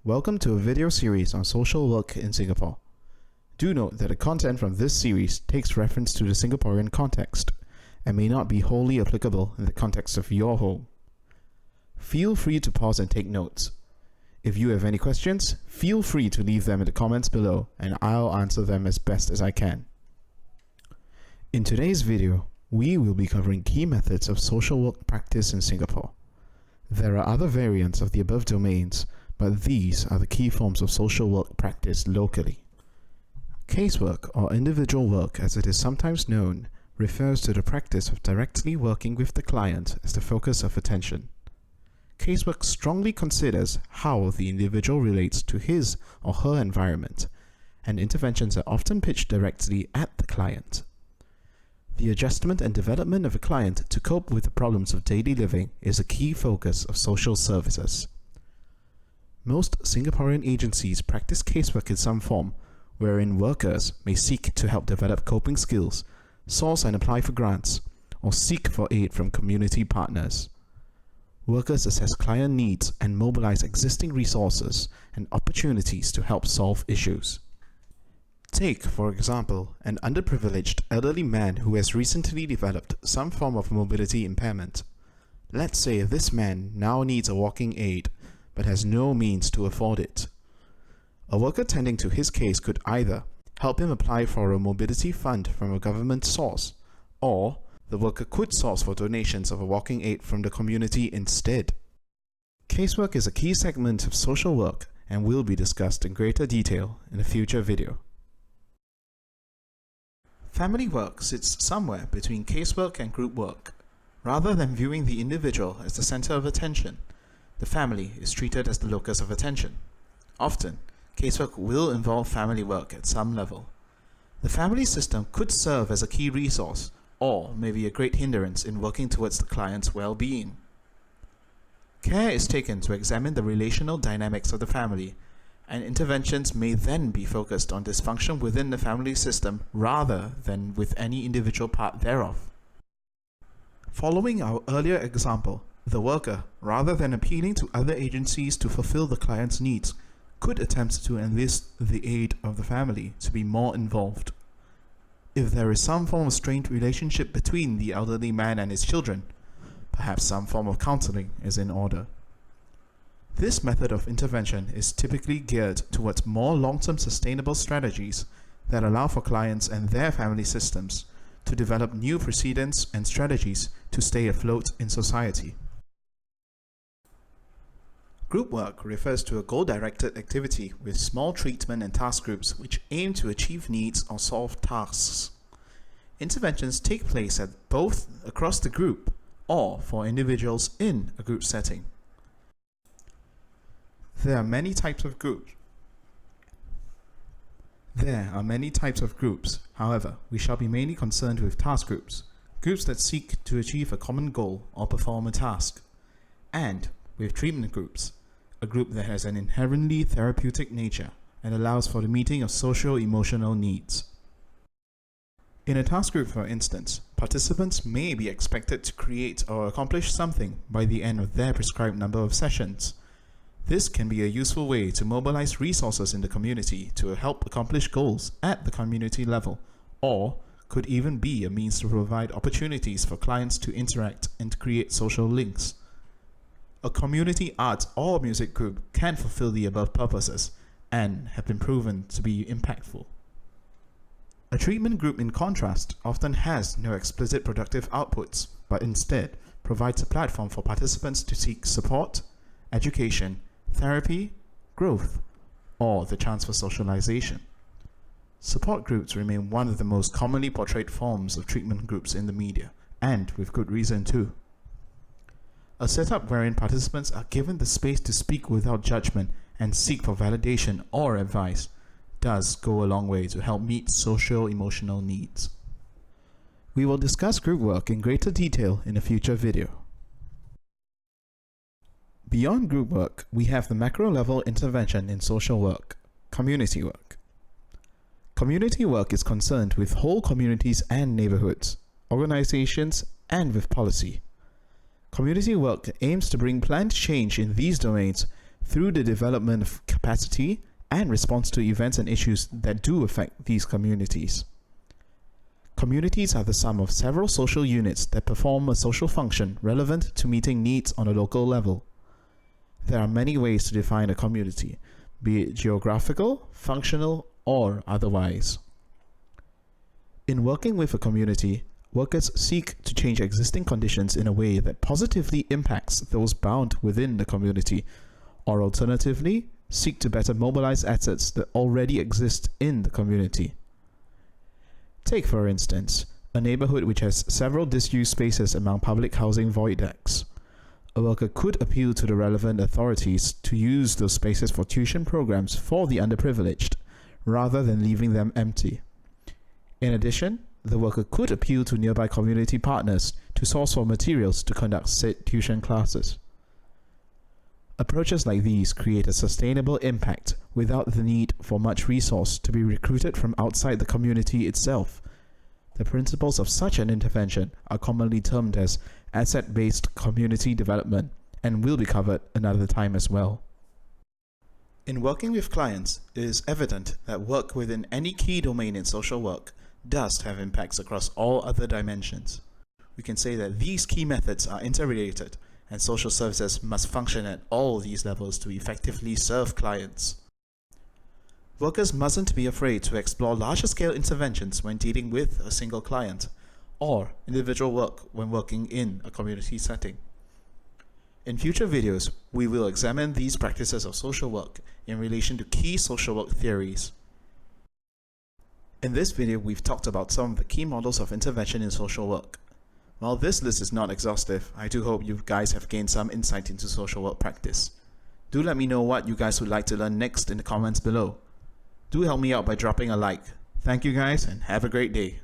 Welcome to a video series on social work in Singapore. Do note that the content from this series takes reference to the Singaporean context and may not be wholly applicable in the context of your home. Feel free to pause and take notes. If you have any questions, feel free to leave them in the comments below and I'll answer them as best as I can. In today's video, we will be covering key methods of social work practice in Singapore. There are other variants of the above domains, but these are the key forms of social work practice locally. Casework, or individual work as it is sometimes known, refers to the practice of directly working with the client as the focus of attention. Casework strongly considers how the individual relates to his or her environment, and interventions are often pitched directly at the client. The adjustment and development of a client to cope with the problems of daily living is a key focus of social services. Most Singaporean agencies practice casework in some form, wherein workers may seek to help develop coping skills, source and apply for grants, or seek for aid from community partners. Workers assess client needs and mobilize existing resources and opportunities to help solve issues. Take, for example, an underprivileged elderly man who has recently developed some form of mobility impairment. Let's say this man now needs a walking aid, but has no means to afford it. A worker tending to his case could either help him apply for a mobility fund from a government source, or the worker could source for donations of a walking aid from the community instead. Casework is a key segment of social work and will be discussed in greater detail in a future video. Family work sits somewhere between casework and group work. Rather than viewing the individual as the center of attention, the family is treated as the locus of attention. Often, casework will involve family work at some level. The family system could serve as a key resource, or may be a great hindrance in working towards the client's well-being. Care is taken to examine the relational dynamics of the family, and interventions may then be focused on dysfunction within the family system rather than with any individual part thereof. Following our earlier example, the worker, rather than appealing to other agencies to fulfill the client's needs, could attempt to enlist the aid of the family to be more involved. If there is some form of strained relationship between the elderly man and his children, perhaps some form of counseling is in order. This method of intervention is typically geared towards more long-term sustainable strategies that allow for clients and their family systems to develop new precedents and strategies to stay afloat in society. Group work refers to a goal-directed activity with small treatment and task groups which aim to achieve needs or solve tasks. Interventions take place at both across the group or for individuals in a group setting. There are many types of groups. However, we shall be mainly concerned with task groups, groups that seek to achieve a common goal or perform a task, and with treatment groups, a group that has an inherently therapeutic nature and allows for the meeting of socio-emotional needs. In a task group, for instance, participants may be expected to create or accomplish something by the end of their prescribed number of sessions. This can be a useful way to mobilize resources in the community to help accomplish goals at the community level, or could even be a means to provide opportunities for clients to interact and to create social links. A community arts or music group can fulfill the above purposes and have been proven to be impactful. A treatment group, in contrast, often has no explicit productive outputs, but instead provides a platform for participants to seek support, education, therapy, growth, or the chance for socialization. Support groups remain one of the most commonly portrayed forms of treatment groups in the media, and with good reason too. A setup wherein participants are given the space to speak without judgment and seek for validation or advice does go a long way to help meet socio-emotional needs. We will discuss group work in greater detail in a future video. Beyond group work, we have the macro-level intervention in social work, community work. Community work is concerned with whole communities and neighborhoods, organizations, and with policy. Community work aims to bring planned change in these domains through the development of capacity and response to events and issues that do affect these communities. Communities are the sum of several social units that perform a social function relevant to meeting needs on a local level. There are many ways to define a community, be it geographical, functional, or otherwise. In working with a community, workers seek to change existing conditions in a way that positively impacts those bound within the community, or alternatively, seek to better mobilize assets that already exist in the community. Take, for instance, a neighborhood which has several disused spaces among public housing void decks. A worker could appeal to the relevant authorities to use those spaces for tuition programs for the underprivileged, rather than leaving them empty. In addition, the worker could appeal to nearby community partners to source for materials to conduct said tuition classes. Approaches like these create a sustainable impact without the need for much resource to be recruited from outside the community itself. The principles of such an intervention are commonly termed as asset-based community development and will be covered another time as well. In working with clients, it is evident that work within any key domain in social work does have impacts across all other dimensions. We can say that these key methods are interrelated, and social services must function at all these levels to effectively serve clients. Workers mustn't be afraid to explore larger-scale interventions when dealing with a single client, or individual work when working in a community setting. In future videos, we will examine these practices of social work in relation to key social work theories. In this video, we've talked about some of the key models of intervention in social work. While this list is not exhaustive, I do hope you guys have gained some insight into social work practice. Do let me know what you guys would like to learn next in the comments below. Do help me out by dropping a like. Thank you guys and have a great day.